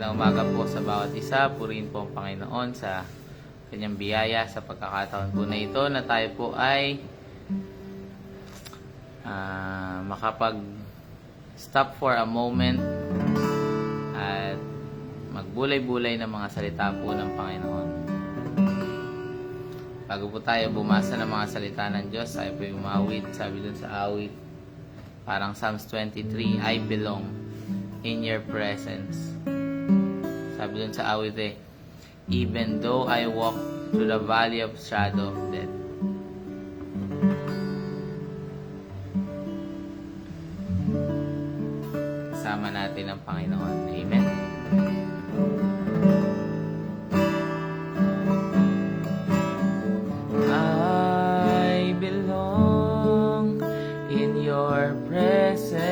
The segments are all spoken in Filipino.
Magandang umaga po sa bawat isa. Purihin po ang Panginoon sa kanyang biyaya sa pagkakataon po na ito na tayo po ay makapag-stop for a moment at magbulay-bulay ng mga salita po ng Panginoon. Bago po tayo bumasa ng mga salita ng Diyos, tayo po umawit. Sabi dun sa awit, parang Psalms 23, I belong in your presence. Sabi dun sa awit even though I walk through the valley of shadow of death. Kasama natin ang Panginoon. Amen. I belong in your presence.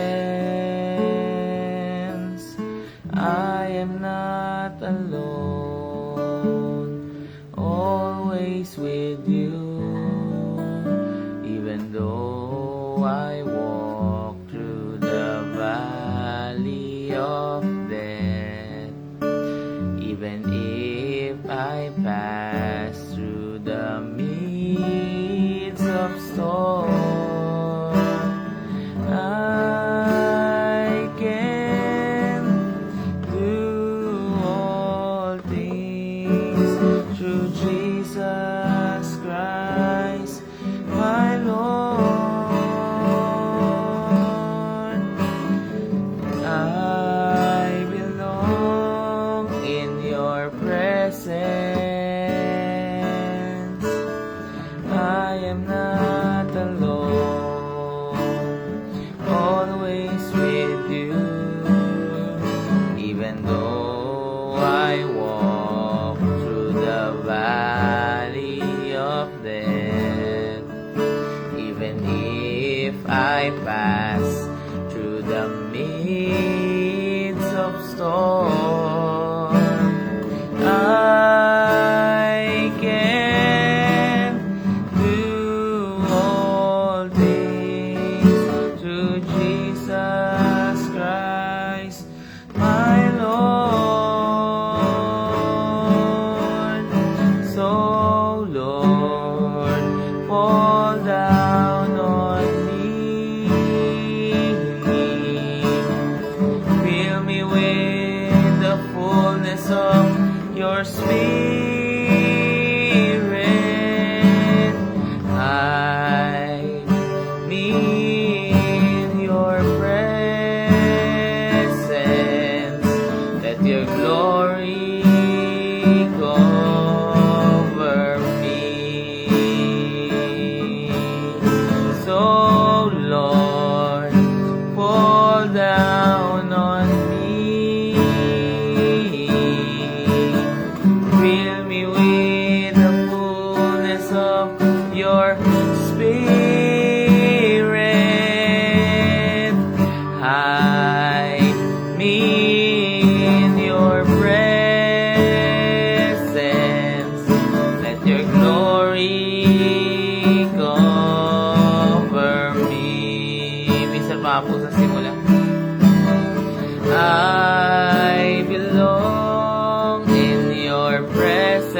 I am not alone, always with you. Even though I walk through the valley of death, even if I pass through the midst of storm, I can do all things through Jesus Christ, my Lord. I belong in your presence. I am not alone, always with you. Even though I walk through the valley of death, even if I pass through the midst of storm, I can do all things through Jesus Christ, my Lord. So, Lord, fall down on me. Fill me with the fullness of your Spirit. Hide me in your presence. Let your glory cover me. So, Lord, fall down on me. Fill me with the fullness of your Spirit. Hide me in your presence. Let your glory cover me. Minsan pa po sa simula. I belong in your presence.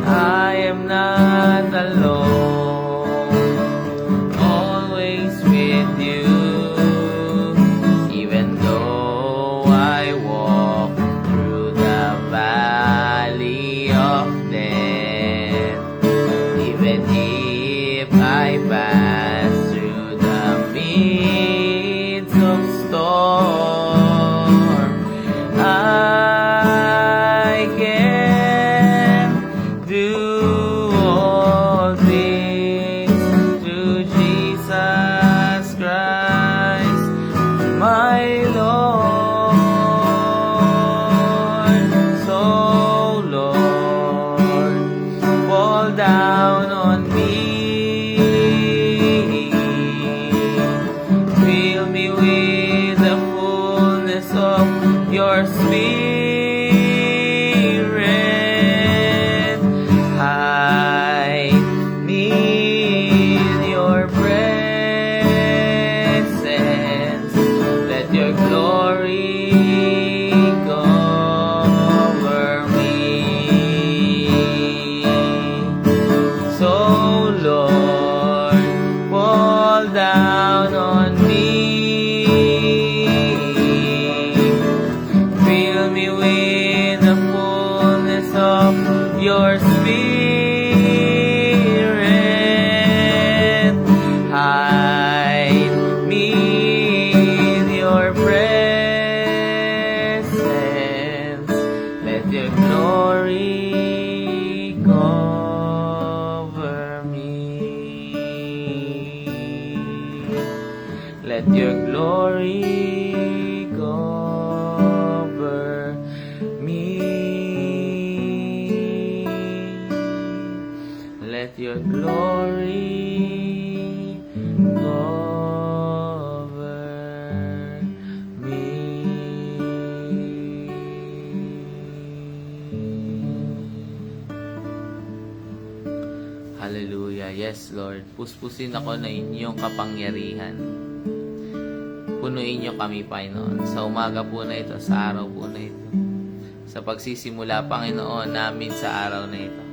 I am not alone, always with you. Even though I walk through the valley of death, even if I pass through the midst Let your glory cover me. Let your glory cover me. Hallelujah. Yes, Lord. Puspusin ako na inyong kapangyarihan. Punuin niyo kami, Panginoon, sa umaga po na ito, sa araw po na ito. Sa pagsisimula, Panginoon, namin sa araw na ito.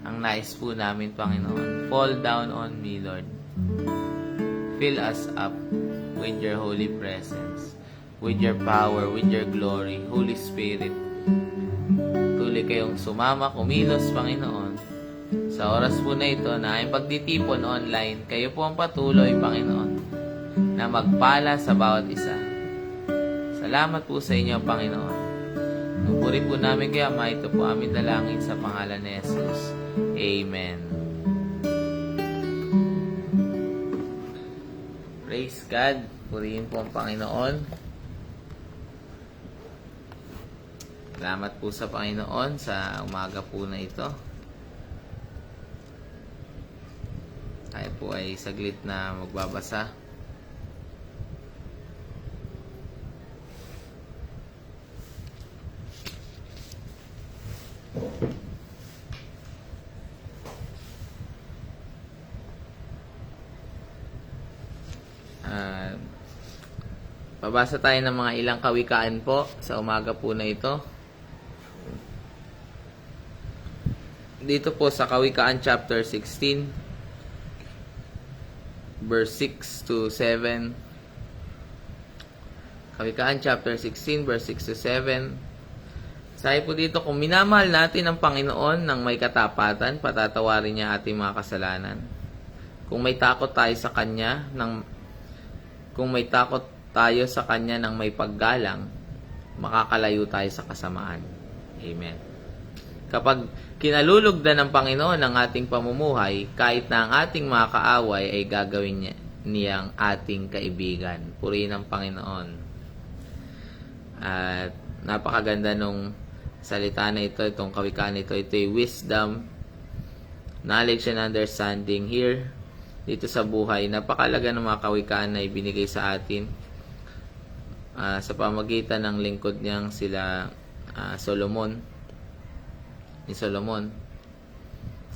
Ang nais po namin, Panginoon, fall down on me, Lord. Fill us up with your holy presence, with your power, with your glory. Holy Spirit, tuloy kayong sumama, kumilos, Panginoon. Sa oras po na ito na ay pagtitipon online, kayo po ang patuloy, Panginoon, na magpala sa bawat isa. Salamat po sa inyo, Panginoon. Nupuri po namin kaya, Ama, ito po aming dalangin sa pangalan ni Jesus. Amen. Praise God. Purihin po ang Panginoon. Salamat po sa Panginoon sa umaga po na ito. Tayo po ay saglit na magbabasa. Babasa tayo ng mga ilang kawikaan po sa umaga po na ito. Dito po sa Kawikaan chapter 16, verse 6 to 7. Kawikaan chapter 16, verse 6 to 7. Sabi po dito, kung minamahal natin ang Panginoon ng may katapatan, patatawarin niya ating mga kasalanan. Kung may takot tayo sa Kanya, ng may paggalang, makakalayo tayo sa kasamaan. Amen. Kapag kinalulugdan ng Panginoon ang ating pamumuhay, kahit na ang ating mga kaaway ay gagawin niyang ating kaibigan. Purihin ang Panginoon. At napakaganda nung salita na ito, itong kawikaan ito. Ito ay wisdom, knowledge and understanding here dito sa buhay. Napakalaga ng mga kawikaan na ibinigay sa atin sa pamagitan ng lingkod niyang sila Solomon.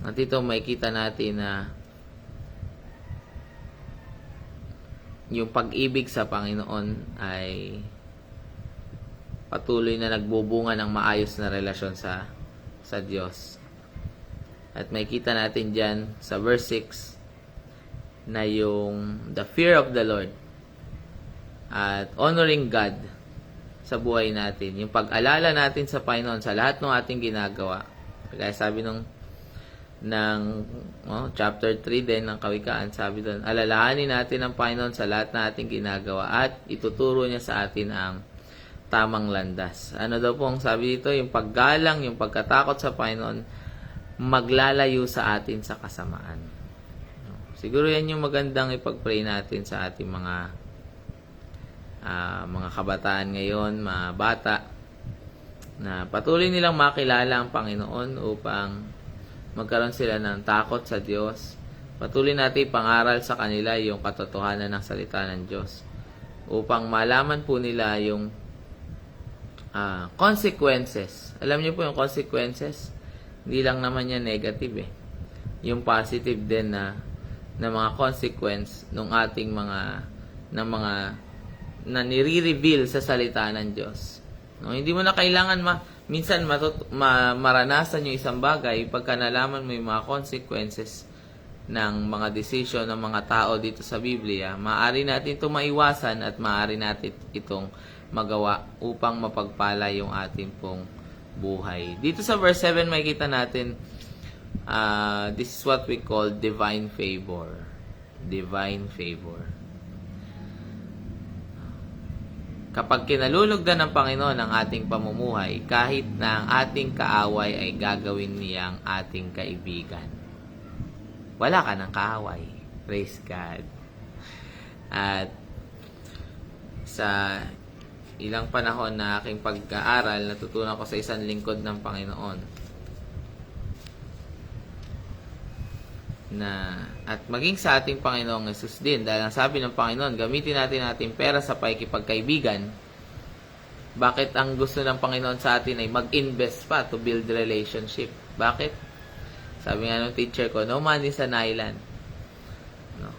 At ito makikita natin na yung pag-ibig sa Panginoon ay patuloy na nagbubunga ng maayos na relasyon sa Diyos. At makikita natin dyan sa verse 6 na yung the fear of the Lord at honoring God sa buhay natin. Yung pag-alala natin sa Panginoon sa lahat ng ating ginagawa. Kaya sabi ng chapter 3 din ng Kawikaan, sabi doon, alalahanin natin ang Panginoon sa lahat ng ating ginagawa at ituturo niya sa atin ang tamang landas. Ano daw pong sabi dito? Yung paggalang, yung pagkatakot sa Panginoon, maglalayo sa atin sa kasamaan. Siguro yan yung magandang ipag-pray natin sa ating mga kabataan ngayon, mga bata, na patuloy nilang makilala ang Panginoon upang magkaroon sila ng takot sa Diyos. Patuloy natin pangaral sa kanila yung katotohanan ng salita ng Diyos upang malaman po nila yung consequences. Alam niyo po yung consequences, hindi lang naman yan negative yung positive din na mga consequence ng ating na nire-reveal sa salita ng Diyos. No, hindi mo na kailangan minsan maranasan yung isang bagay pagka nalaman mo yung mga consequences ng mga decision ng mga tao dito sa Biblia. Maaari natin itong maiwasan at maaari natin itong magawa upang mapagpala yung ating pong buhay. Dito sa verse 7 makikita natin this is what we call divine favor. Divine favor. Kapag kinalulugdan ng Panginoon ang ating pamumuhay, kahit na ang ating kaaway ay gagawin niyang ating kaibigan. Wala ka ng kaaway. Praise God. At Sa ilang panahon na aking pag-aaral, natutunan ko sa isang lingkod ng Panginoon na at maging sa ating Panginoong Hesus din, dahil ang sabi ng Panginoon, gamitin natin ating pera sa pakikipagkaibigan. Bakit ang gusto ng Panginoon sa atin ay mag-invest pa to build relationship? Bakit? Sabi nga ng teacher ko, no man is an island. No.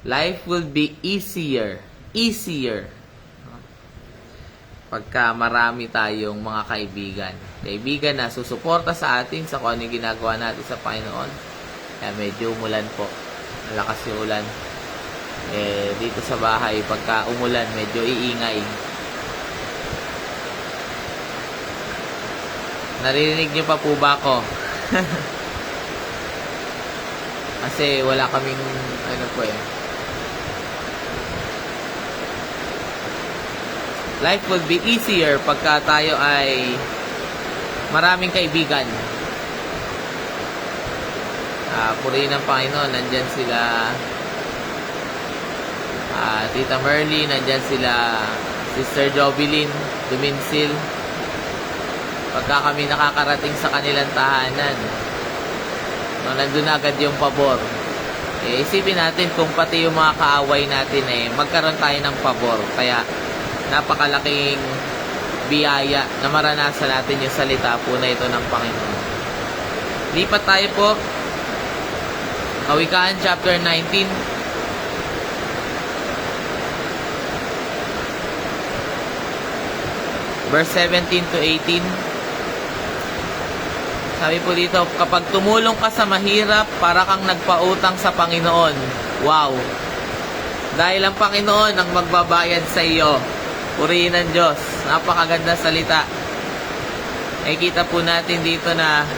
Life will be easier pagka marami tayong mga kaibigan. Kaibigan na susuporta sa atin sa kung ano yung ginagawa natin sa Panginoon. Kaya medyo umulan po. Malakas yung ulan. Dito sa bahay, pagka umulan, medyo iingay. Narinig niyo pa po ba ako? Kasi wala kaming, Life will be easier pagka tayo ay maraming kaibigan. Purihin ng Panginoon, nandyan sila Tita Merly, nandyan sila Sister Jovelyn Duminsil. Pagka kami nakakarating sa kanilang tahanan, nandun agad yung pabor. Isipin natin kung pati yung mga kaaway natin magkaroon tayo ng pabor. Kaya napakalaking biyaya na maranasan natin yung salita po na ito ng Panginoon. Lipat tayo po. Kawikaan chapter 19. Verse 17 to 18. Sabi po dito, kapag tumulong ka sa mahirap, para kang nagpautang sa Panginoon. Wow! Dahil ang Panginoon ang magbabayad sa iyo. Purihin ng Diyos. Napakaganda salita. Kita po natin dito na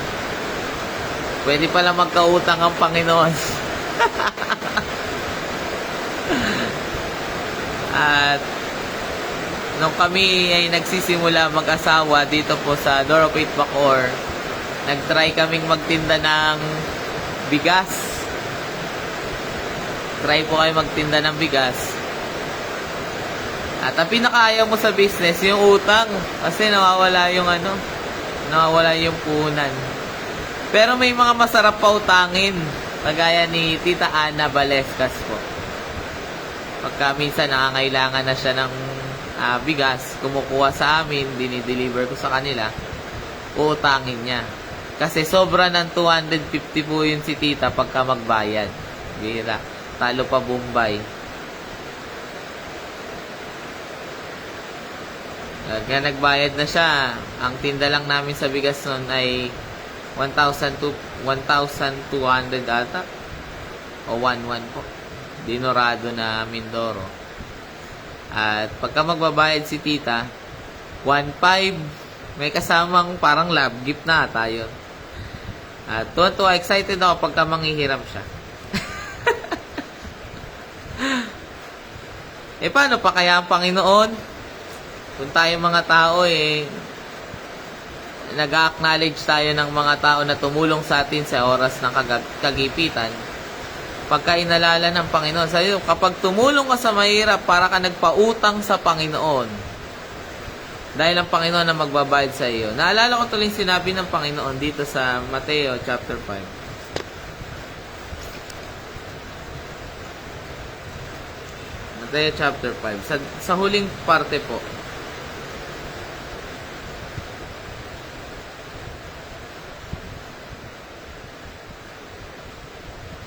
pwede pala magkautang ang Panginoon. At nung kami ay nagsisimula mag-asawa dito po sa Door of Faith Bacoor, nag-try kaming magtinda ng bigas. Try po kayo magtinda ng bigas. At ang pinakaayaw mo sa business, yung utang. Kasi nawawala yung nawawala yung puhunan. Pero may mga masarap pa utangin. Kagaya ni Tita Ana Balescas po. Pagka minsan nangangailangan na siya ng bigas, kumukuha sa amin, dinideliver ko sa kanila, uutangin niya. Kasi sobra ng 250 po yun si Tita pagka magbayad. Bira. Talo pa Bombay. Kaya nagbayad na siya. Ang tinda lang namin sa bigas nun ay 1,200 ata. O 1,1 po. Dinorado na Mindoro. At pagka magbabayad si Tita, 1,500. May kasamang parang love gift na tayo. At tuwa excited ako pagka manghihiram siya. Paano pa kaya ang Panginoon? Kung tayo mga tao nag-acknowledge tayo ng mga tao na tumulong sa atin sa oras ng kagipitan, pagka inalala ng Panginoon, sabi, kapag tumulong ka sa mahirap, para ka nagpautang sa Panginoon. Dahil ang Panginoon na magbabayad sa iyo. Naalala ko tuloy sinabi ng Panginoon dito sa Mateo chapter 5. Mateo chapter 5. Sa huling parte po.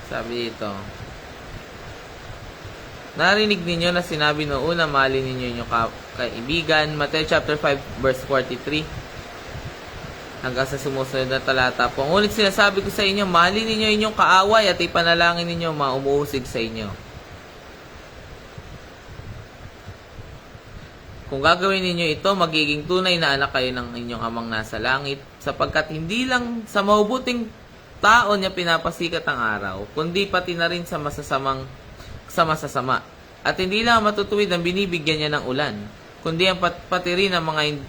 Sabi dito, narinig ninyo na sinabi noong una, mahalin ninyo inyong kaibigan. Matthew chapter 5 verse 43 hanggang sa sumusunod na talata po. Ngunit sinasabi ko sa inyo, mahalin ninyo inyong kaaway at ipanalangin ninyo mga umuusig sa inyo. Kung gagawin ninyo ito, magiging tunay na anak kayo ng inyong amang nasa langit, sapagkat hindi lang sa mabubuting tao niya pinapasikat ang araw, kundi pati na rin sa masasama. At hindi lang matutuwid ang binibigyan niya ng ulan, kundi ang pati rin ang mga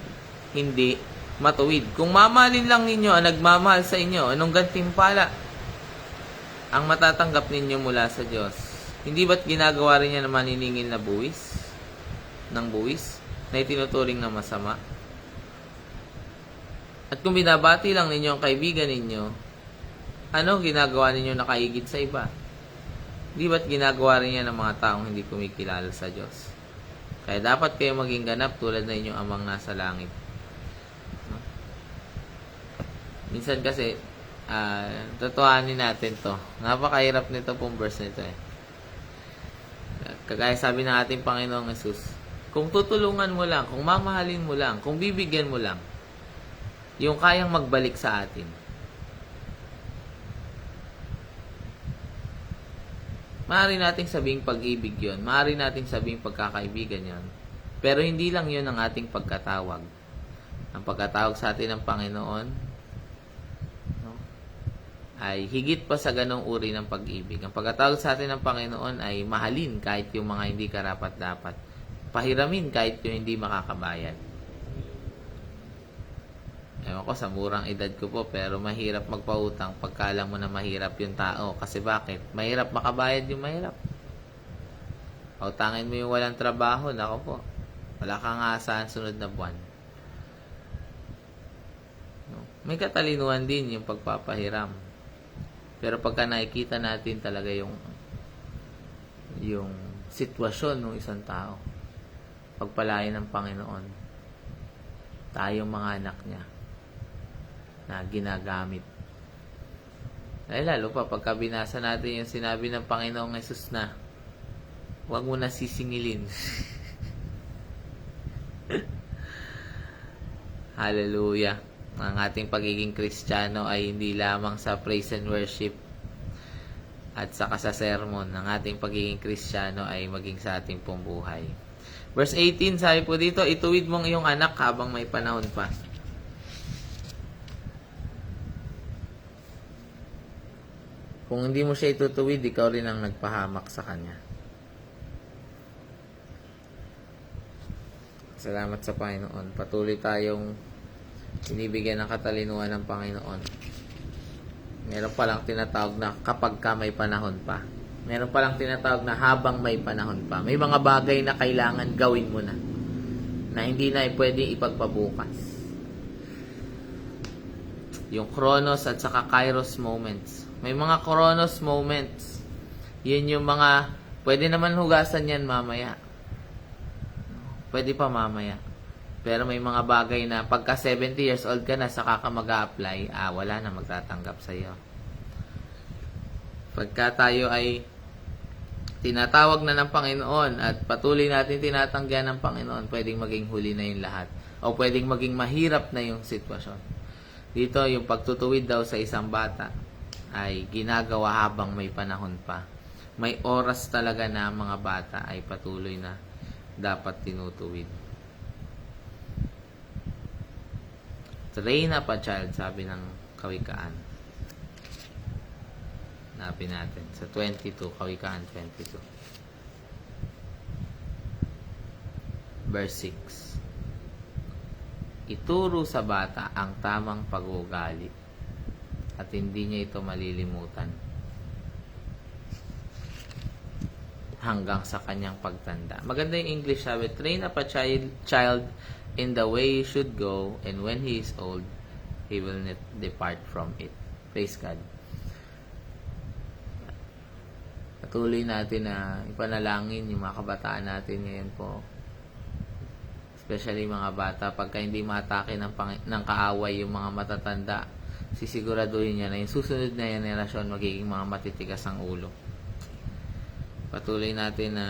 hindi matuwid. Kung mamahalin lang ninyo ang nagmamahal sa inyo, anong gantimpala ang matatanggap ninyo mula sa Diyos? Hindi ba't ginagawa rin niya na maniningil na buwis? ng buwis na itinuturing na masama? At kung binabati lang ninyo ang kaibigan ninyo, ano ginagawa ninyo nakaigit sa iba? Di ba't ginagawa rin yan ng mga taong hindi kumikilala sa Diyos? Kaya dapat kayo maging ganap tulad na inyong amang nasa langit. No? Minsan kasi, totohanin natin to. Napakahirap nito pong verse nito eh. Kagaya sabi ng ating Panginoong Yesus, kung tutulungan mo lang, kung mamahalin mo lang, kung bibigyan mo lang, yung kayang magbalik sa atin. Maaari nating sabing pag-ibig yon, maaari nating sabing pagkakaibigan yon. Pero hindi lang yon ang ating pagkatawag. Ang pagkatawag sa atin ng Panginoon, no, ay higit pa sa ganong uri ng pag-ibig. Ang pagkatawag sa atin ng Panginoon ay mahalin kahit yung mga hindi karapat-dapat. Pahiramin kahit yung hindi makakabayad. Ewan ko, sa murang edad ko po, pero mahirap magpautang pagka alam mo na mahirap yung tao. Kasi bakit? Mahirap makabayad yung mahirap. Pautangin mo yung walang trabaho, nako po. Wala kang aasahan sunod na buwan. No? May katalinuhan din yung pagpapahiram. Pero pagka nakikita natin talaga yung sitwasyon ng isang tao, pagpalain ng Panginoon, tayong mga anak niya, na ginagamit. Dahil lalo pa, pagka binasa natin yung sinabi ng Panginoong Yesus na, huwag mo na sisingilin. Hallelujah. Ang ating pagiging Kristiyano ay hindi lamang sa praise and worship at saka sa sermon. Ang ating pagiging Kristiyano ay maging sa ating pong buhay. Verse 18, sabi po dito, ituwid mong iyong anak habang may panahon pa. Kung hindi mo siya itutuwid, ikaw rin ang nagpahamak sa kanya. Salamat sa Panginoon. Patuloy tayong binibigyan ng katalinuhan ng Panginoon. Meron palang tinatawag na kapag ka may panahon pa. Meron palang tinatawag na habang may panahon pa. May mga bagay na kailangan gawin mo na hindi na pwedeng ipagpabukas. Yung Chronos at saka Kairos moments. May mga Chronos moments. Yun yung mga, pwede naman hugasan yan mamaya. Pwede pa mamaya. Pero may mga bagay na pagka 70 years old ka na, saka ka mag-a-apply, wala na magtatanggap sa iyo. Pagka tayo ay tinatawag na ng Panginoon at patuloy natin tinatanggihan ng Panginoon, pwedeng maging huli na yung lahat. O pwedeng maging mahirap na yung sitwasyon. Dito, yung pagtutuwid daw sa isang bata ay ginagawa habang may panahon pa. May oras talaga na mga bata ay patuloy na dapat tinutuwid. Train up a child, sabi ng Kawikaan. Hanapin natin. Sa 22, Kawikaan 22. Verse 6. Ituro sa bata ang tamang pag-uugali at hindi niya ito malilimutan hanggang sa kanyang pagtanda. Maganda yung English, sabi, train up a child in the way he should go, and when he is old, he will not depart from it. Praise God. Patuloy natin na ipanalangin yung mga kabataan natin ngayon po. Especially mga bata, pagka hindi matake ng kaaway yung mga matatanda, sisiguraduhin niya na yung susunod na generasyon magiging mga matitigas ang ulo. Patuloy natin na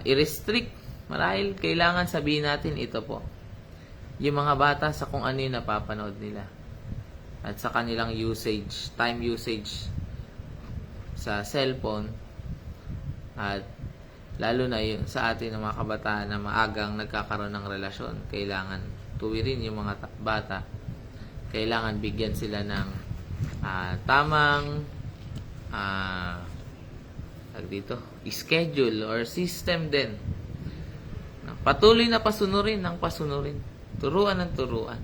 i-restrict. Marahil kailangan sabihin natin ito po. Yung mga bata sa kung ano yung napapanood nila. At sa kanilang usage, time usage sa cellphone. At lalo na yung sa atin ng mga kabataan na maagang nagkakaroon ng relasyon. Kailangan tuwirin yung mga bata. Kailangan bigyan sila ng tamang schedule or system din. Patuloy na pasunurin ng pasunurin. Turuan ng turuan.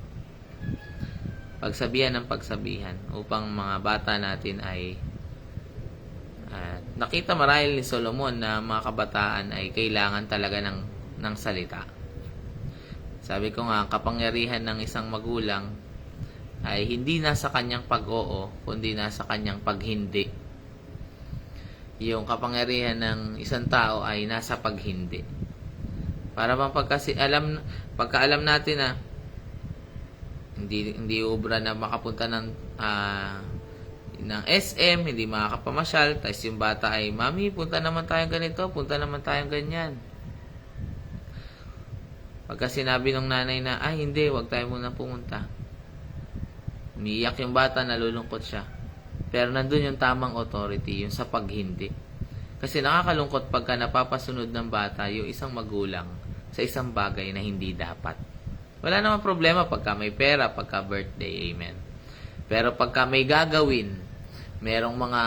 Pagsabihan ng pagsabihan upang mga bata natin ay nakita marahil ni Solomon na mga kabataan ay kailangan talaga ng salita. Sabi ko nga, kapangyarihan ng isang magulang ay hindi nasa kanyang pag-oo, kundi nasa kanyang pag-hindi. Yung kapangyarihan ng isang tao ay nasa pag-hindi. Para bang pagka alam natin na hindi ubra na makapunta ng SM, hindi makakapamasyal, tapos yung bata ay, "Mami, punta naman tayong ganito, punta naman tayong ganyan." Pagka sinabi ng nanay na, "Ay, hindi, wag tayo muna pumunta." Umiiyak yung bata, nalulungkot siya. Pero nandun yung tamang authority, yung sa paghindi. Kasi nakakalungkot pagka napapasunod ng bata yung isang magulang sa isang bagay na hindi dapat. Wala namang problema pagka may pera, pagka birthday, amen. Pero pagka may gagawin, merong mga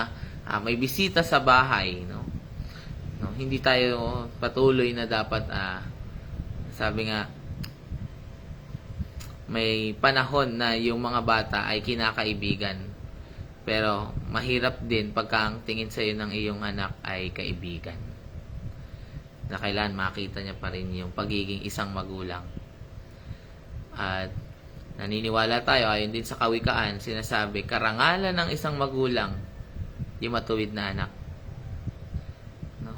may bisita sa bahay, no, hindi tayo patuloy na dapat sabi nga, may panahon na yung mga bata ay kinakaibigan. Pero mahirap din pagka ang tingin sa'yo ng iyong anak ay kaibigan. Na kailan makita niya pa rin yung pagiging isang magulang. At naniniwala tayo, ayon din sa kawikaan, sinasabi, karangalan ng isang magulang, yung matuwid na anak. No?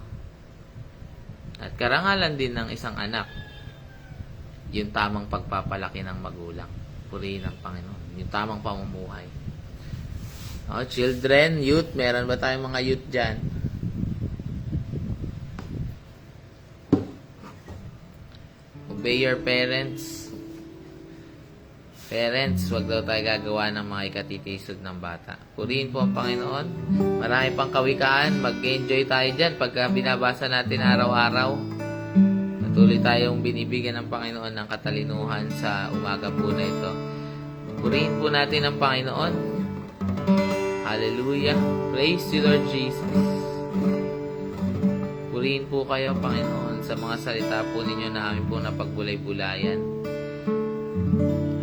At karangalan din ng isang anak, yung tamang pagpapalaki ng magulang. Purihin ng Panginoon. Yung tamang pamumuhay. Children, youth, meron ba tayong mga youth dyan? Obey your parents. Parents, wag daw tayo gagawa ng mga ikatitisod ng bata. Purihin po ang Panginoon. Marami pang kawikaan. Mag-enjoy tayo dyan pagka binabasa natin araw-araw. Patuloy tayong binibigyan ng Panginoon ng katalinuhan sa umaga po na ito. Purihin po natin ang Panginoon. Hallelujah. Praise you, Lord Jesus. Purihin po kayo, Panginoon, sa mga salita po ninyo na amin po napagbulay-bulayan.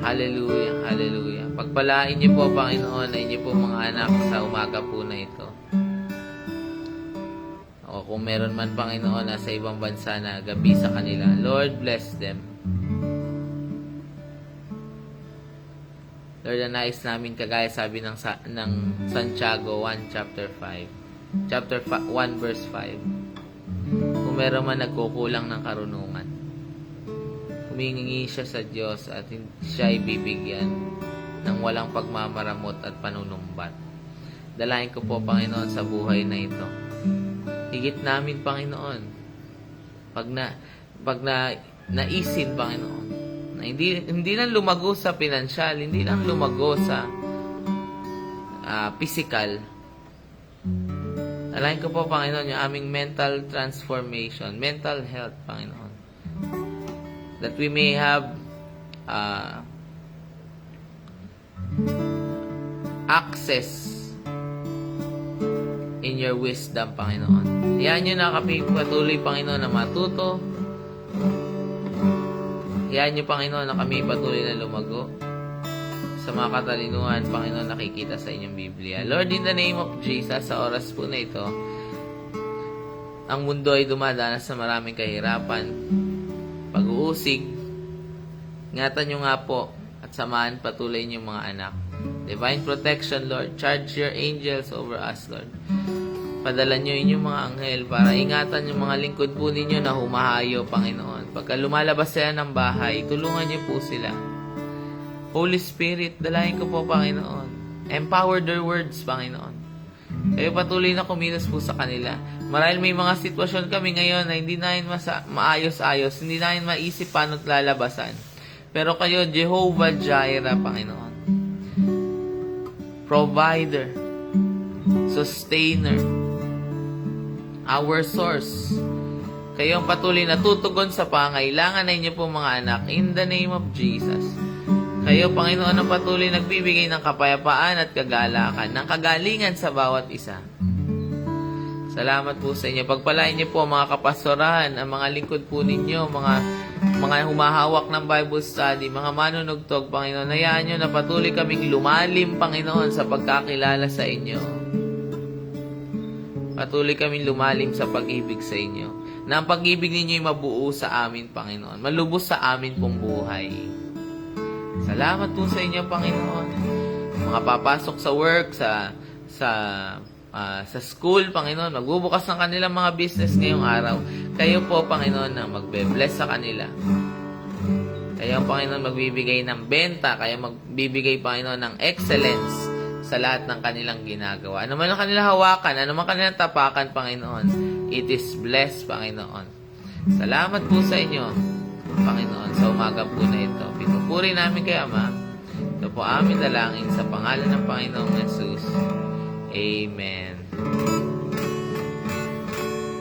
Hallelujah, hallelujah. Pagpalain niyo po, Panginoon, ay niyo po mga anak sa umaga po na ito. O kung meron man, Panginoon, na sa ibang bansa na gabi sa kanila, Lord, bless them. Lord, nais namin kagaya sabi ng Santiago 1 chapter 5. Chapter 1 verse 5. Kung meron man nagkukulang ng karunungan, humingi siya sa Diyos at siya ibibigyan ng walang pagmamaramot at panunumbat. Dalahin ko po, Panginoon, sa buhay na ito. Higit namin, Panginoon, pag naisin, Panginoon, na hindi lang lumago sa pinansyal, hindi lang lumago sa physical. Alain ko po, Panginoon, yung aming mental transformation, mental health, Panginoon. That we may have access in your wisdom, Panginoon. Hayaan nyo na kami patuloy, Panginoon, na matuto. Hayaan nyo, Panginoon, na kami patuloy na lumago sa mga katalinuhan, Panginoon, nakikita sa inyong Biblia. Lord, in the name of Jesus, sa oras po na ito, ang mundo ay dumadanas sa maraming kahirapan, pag-uusig. Ingatan nyo nga po at samahan patuloy niyo mga anak. Divine protection, Lord. Charge your angels over us, Lord. Padala nyo inyong mga anghel para ingatan yung mga lingkod po ninyo na humahayo, Panginoon. Pagka lumalabas sila ng bahay, tulungan nyo po sila. Holy Spirit, dalahin ko po, Panginoon. Empower their words, Panginoon. Kayo patuloy na kumilos po sa kanila. Marahil may mga sitwasyon kami ngayon na hindi namin maayos-ayos, hindi namin maisip paano lalabasan. Pero kayo, Jehovah Jireh, Panginoon. Provider, sustainer, our source. Kayo ang patuloy na tutugon sa pangailangan na inyo po mga anak in the name of Jesus. Kayo, Panginoon, ang patuloy nagbibigay ng kapayapaan at kagalakan, ng kagalingan sa bawat isa. Salamat po sa inyo. Pagpalain niyo po mga kapastorahan, ang mga lingkod po ninyo, mga humahawak ng Bible study, mga manunugtog, Panginoon. Hayaan nyo na patuloy kaming lumalim, Panginoon, sa pagkakilala sa inyo. Patuloy kaming lumalim sa pag-ibig sa inyo. Na ang pag-ibig ninyo ay mabuo sa amin, Panginoon. Malubos sa amin pong buhay. Salamat po sa inyo, Panginoon. Mga papasok sa work, sa school, Panginoon, magbubukas ng kanilang mga business ngayong araw. Kayo po, Panginoon, na magbe-bless sa kanila. Kayo, Panginoon, magbibigay ng benta. Kayo magbibigay, Panginoon, ng excellence sa lahat ng kanilang ginagawa. Ano man ang kanilang hawakan, ano man kanilang tapakan, Panginoon, it is blessed, Panginoon. Salamat po sa inyo, Panginoon, sa umaga po na ito. Pinupuri namin kay Ama. Ito po amin dalangin sa pangalan ng Panginoong Jesus. Amen.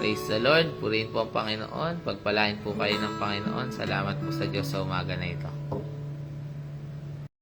Praise the Lord. Purihin po ang Panginoon. Pagpalain po kayo ng Panginoon. Salamat po sa Diyos sa umaga na ito.